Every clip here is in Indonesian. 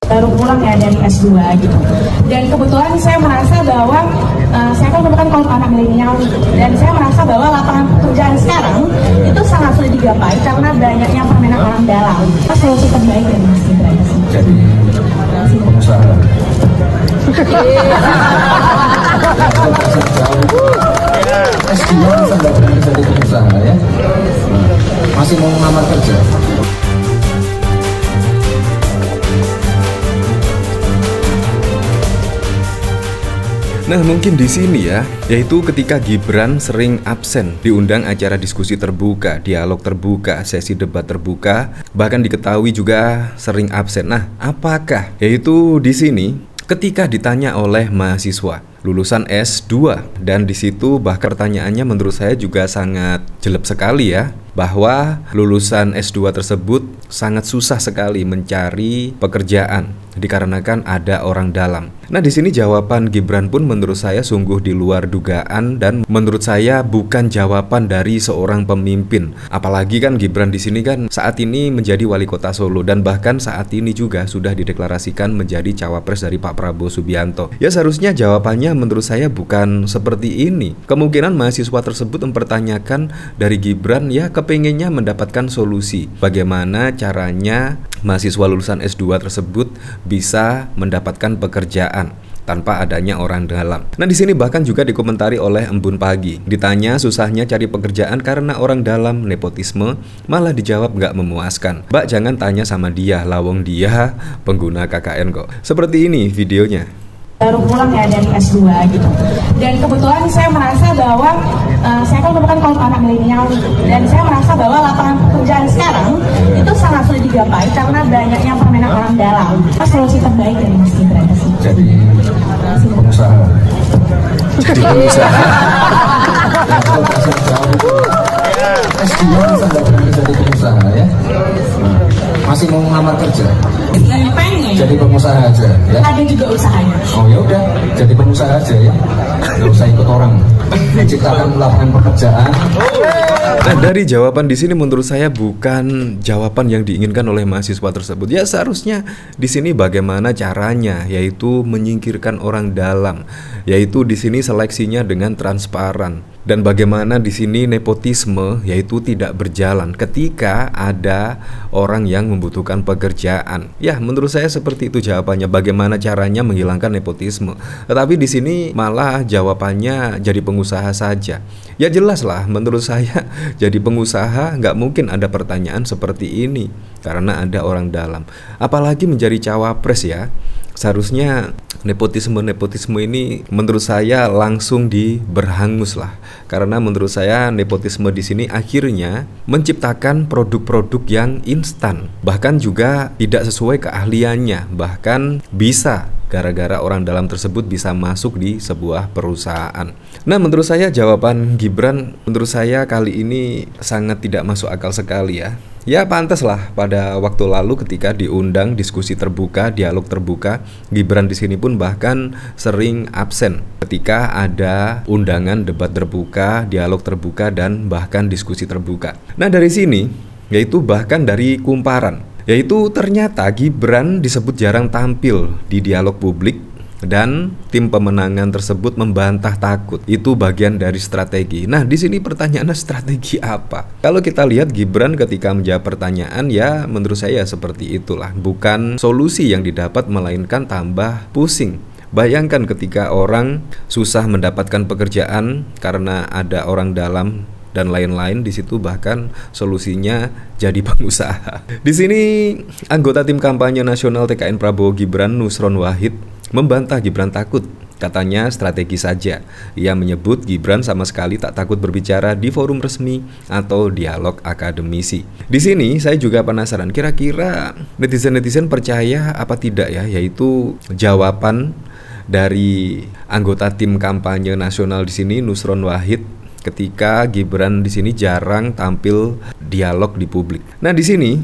baru pulang ya dari S2 gitu. Dan kebetulan saya merasa bahwa saya kan merupakan kaum anak milenial dan saya merasa bahwa lapangan pekerjaan sekarang itu sangat sulit digapai karena banyaknya permainan orang dalam. Solusi terbaik dari Mas Gibran jadi pengusaha. S2 bisa nggak berani jadi pengusaha ya? Masih mau ngelamar kerja? Nah, mungkin di sini ya, yaitu ketika Gibran sering absen diundang acara diskusi terbuka, dialog terbuka, sesi debat terbuka, bahkan diketahui juga sering absen. Nah, apakah yaitu di sini ketika ditanya oleh mahasiswa lulusan S2 dan di situ bahkan pertanyaannya menurut saya juga sangat jelek sekali ya, bahwa lulusan S2 tersebut sangat susah sekali mencari pekerjaan dikarenakan ada orang dalam. Nah, di sini jawaban Gibran pun menurut saya sungguh di luar dugaan dan menurut saya bukan jawaban dari seorang pemimpin. Apalagi kan Gibran di sini kan saat ini menjadi wali kota Solo dan bahkan saat ini juga sudah dideklarasikan menjadi cawapres dari Pak Prabowo Subianto. Ya seharusnya jawabannya menurut saya bukan seperti ini. Kemungkinan mahasiswa tersebut mempertanyakan dari Gibran ya kepengennya mendapatkan solusi. Bagaimana caranya mahasiswa lulusan S2 tersebut bisa mendapatkan pekerjaan tanpa adanya orang dalam. Nah, di sini bahkan juga dikomentari oleh Embun Pagi. Ditanya susahnya cari pekerjaan karena orang dalam, nepotisme, malah dijawab nggak memuaskan. Mbak jangan tanya sama dia, lawong dia pengguna KKN kok. Seperti ini videonya. Baru pulang ya dari S2 gitu. Dan kebetulan saya merasa bahwa saya kan merupakan kaum anak milenial dan saya merasa bahwa lapangan pekerjaan sekarang itu sangat sulit digapai karena banyaknya permainan orang dalam. Solusi terbaik dari Mas Gibran jadi pengusaha. Jadi pengusaha. S2 bisa nggak berani jadi pengusaha ya? Masih mau ngelamar kerja? Pengen. Jadi pengusaha aja ya? Ada juga usahanya. Oh ya udah, jadi pengusaha aja ya. Nggak usah ikut orang. Menciptakan lapangan pekerjaan. Nah, dari jawaban di sini menurut saya bukan jawaban yang diinginkan oleh mahasiswa tersebut. Ya seharusnya di sini bagaimana caranya, yaitu menyingkirkan orang dalam, yaitu di sini seleksinya dengan transparan. Dan bagaimana di sini nepotisme yaitu tidak berjalan ketika ada orang yang membutuhkan pekerjaan. Ya, menurut saya seperti itu jawabannya. Bagaimana caranya menghilangkan nepotisme? Tetapi di sini malah jawabannya jadi pengusaha saja. Ya jelas lah, menurut saya jadi pengusaha nggak mungkin ada pertanyaan seperti ini karena ada orang dalam. Apalagi menjadi cawapres ya. Seharusnya nepotisme ini menurut saya langsung diberhangus lah, karena menurut saya nepotisme di sini akhirnya menciptakan produk-produk yang instan, bahkan juga tidak sesuai keahliannya, bahkan bisa gara-gara orang dalam tersebut bisa masuk di sebuah perusahaan. Nah, menurut saya jawaban Gibran menurut saya kali ini sangat tidak masuk akal sekali ya. Ya pantas lah pada waktu lalu ketika diundang diskusi terbuka, dialog terbuka, Gibran di sini pun bahkan sering absen ketika ada undangan debat terbuka, dialog terbuka dan bahkan diskusi terbuka. Nah, dari sini yaitu bahkan dari kumparan, yaitu ternyata Gibran disebut jarang tampil di dialog publik dan tim pemenangan tersebut membantah takut itu bagian dari strategi. Nah, di sini pertanyaannya strategi apa? Kalau kita lihat Gibran ketika menjawab pertanyaan ya menurut saya seperti itulah, bukan solusi yang didapat melainkan tambah pusing. Bayangkan ketika orang susah mendapatkan pekerjaan karena ada orang dalam dan lain-lain, di situ bahkan solusinya jadi pengusaha. Di sini anggota tim kampanye nasional TKN Prabowo Gibran Nusron Wahid membantah Gibran takut. Katanya strategi saja. Ia menyebut Gibran sama sekali tak takut berbicara di forum resmi atau dialog akademisi. Di sini saya juga penasaran, kira-kira netizen-netizen percaya apa tidak ya, yaitu jawaban dari anggota tim kampanye nasional di sini Nusron Wahid ketika Gibran di sini jarang tampil dialog di publik. Nah, di sini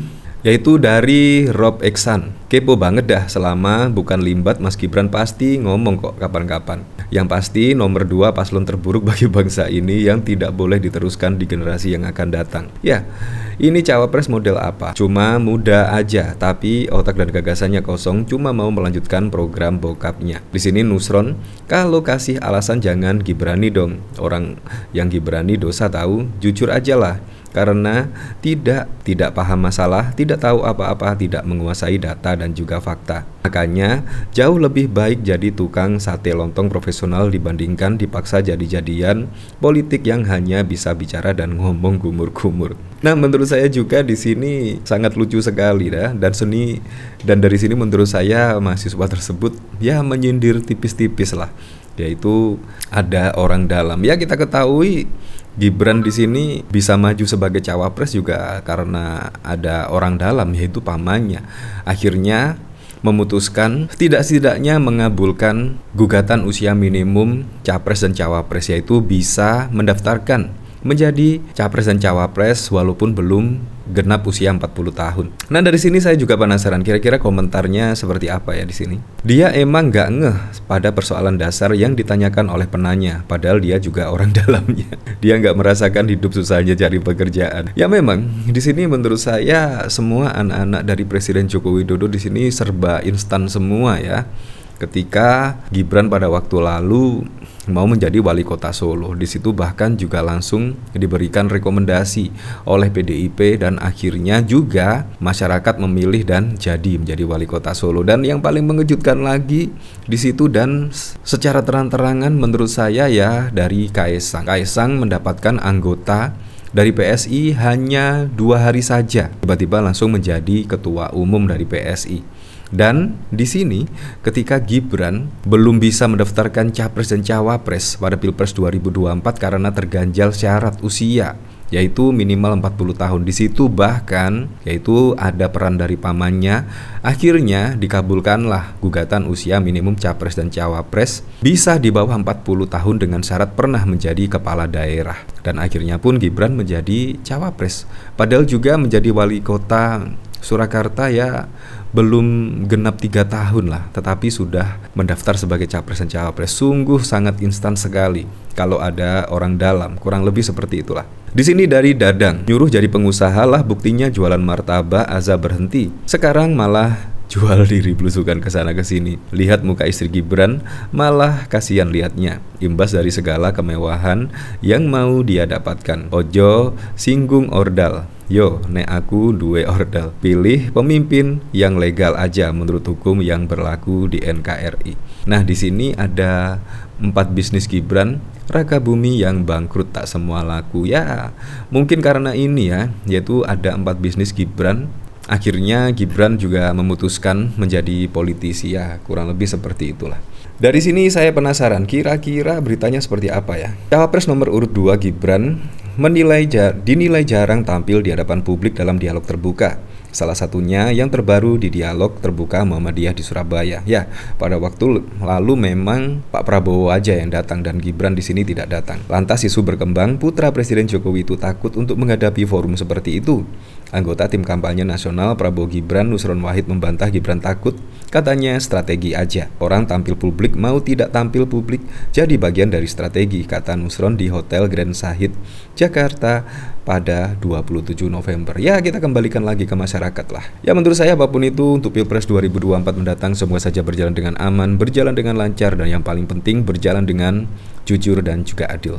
yaitu dari Rob Eksan. Kepo banget dah, selama bukan limbat Mas Gibran pasti ngomong kok kapan-kapan. Yang pasti nomor 2 paslon terburuk bagi bangsa ini yang tidak boleh diteruskan di generasi yang akan datang. Ya, ini cawapres model apa? Cuma muda aja, tapi otak dan gagasannya kosong, cuma mau melanjutkan program bokapnya. Di sini Nusron, kalau kasih alasan jangan Gibrani dong. Orang yang Gibrani dosa tahu, jujur aja lah. Karena tidak paham masalah, tidak tahu apa-apa, tidak menguasai data dan juga fakta. Makanya jauh lebih baik jadi tukang sate lontong profesional dibandingkan dipaksa jadi-jadian politik yang hanya bisa bicara dan ngomong gumur-gumur. Nah, menurut saya juga di sini sangat lucu sekali dan dari sini menurut saya mahasiswa tersebut ya menyindir tipis-tipis lah, yaitu ada orang dalam. Ya, kita ketahui Gibran di sini bisa maju sebagai cawapres juga karena ada orang dalam, yaitu pamannya. Akhirnya memutuskan setidaknya mengabulkan gugatan usia minimum capres dan cawapres, yaitu bisa mendaftarkan menjadi capres dan cawapres walaupun belum genap usia 40 tahun. Nah, dari sini saya juga penasaran kira-kira komentarnya seperti apa ya di sini. Dia emang nggak ngeh pada persoalan dasar yang ditanyakan oleh penanya, padahal dia juga orang dalamnya. Dia nggak merasakan hidup susahnya cari pekerjaan. Ya memang di sini menurut saya semua anak-anak dari Presiden Joko Widodo di sini serba instan semua ya. Ketika Gibran pada waktu lalu mau menjadi wali kota Solo, di situ bahkan juga langsung diberikan rekomendasi oleh PDIP dan akhirnya juga masyarakat memilih dan jadi menjadi wali kota Solo. Dan yang paling mengejutkan lagi di situ dan secara terang-terangan menurut saya ya dari Kaesang mendapatkan anggota dari PSI hanya 2 hari saja, tiba-tiba langsung menjadi ketua umum dari PSI. Dan di sini ketika Gibran belum bisa mendaftarkan capres dan cawapres pada Pilpres 2024 karena terganjal syarat usia, yaitu minimal 40 tahun. Di situ bahkan yaitu ada peran dari pamannya. Akhirnya dikabulkanlah gugatan usia minimum capres dan cawapres bisa di bawah 40 tahun dengan syarat pernah menjadi kepala daerah. Dan akhirnya pun Gibran menjadi cawapres. Padahal juga menjadi wali kota Surakarta ya belum genap 3 tahun lah, tetapi sudah mendaftar sebagai capres dan cawapres. Sungguh sangat instan sekali kalau ada orang dalam, kurang lebih seperti itulah. Di sini dari Dadang, nyuruh jadi pengusaha lah, buktinya jualan martabak aza berhenti. Sekarang malah jual diri belusukan ke sana ke sini. Lihat muka istri Gibran, malah kasihan lihatnya. Imbas dari segala kemewahan yang mau dia dapatkan. Ojo singgung ordal. Yo, nek aku duwe ordal. Pilih pemimpin yang legal aja menurut hukum yang berlaku di NKRI. Nah, di sini ada 4 bisnis Gibran, Raka Bumi yang bangkrut tak semua laku. Ya, mungkin karena ini ya, yaitu ada 4 bisnis Gibran. Akhirnya Gibran juga memutuskan menjadi politisi ya, kurang lebih seperti itulah. Dari sini saya penasaran, kira-kira beritanya seperti apa ya? Cawapres nomor urut 2 Gibran dinilai jarang tampil di hadapan publik dalam dialog terbuka. Salah satunya yang terbaru di dialog terbuka Muhammadiyah di Surabaya. Ya, pada waktu lalu memang Pak Prabowo aja yang datang dan Gibran di sini tidak datang. Lantas isu berkembang, putra Presiden Jokowi itu takut untuk menghadapi forum seperti itu. Anggota tim kampanye nasional Prabowo Gibran, Nusron Wahid membantah Gibran takut. Katanya strategi aja. Orang tampil publik mau tidak tampil publik jadi bagian dari strategi, kata Nusron di Hotel Grand Sahid, Jakarta pada 27 November. Ya, kita kembalikan lagi ke masyarakat lah. Ya, menurut saya apapun itu untuk Pilpres 2024 mendatang semoga saja berjalan dengan aman, berjalan dengan lancar, dan yang paling penting berjalan dengan jujur dan juga adil.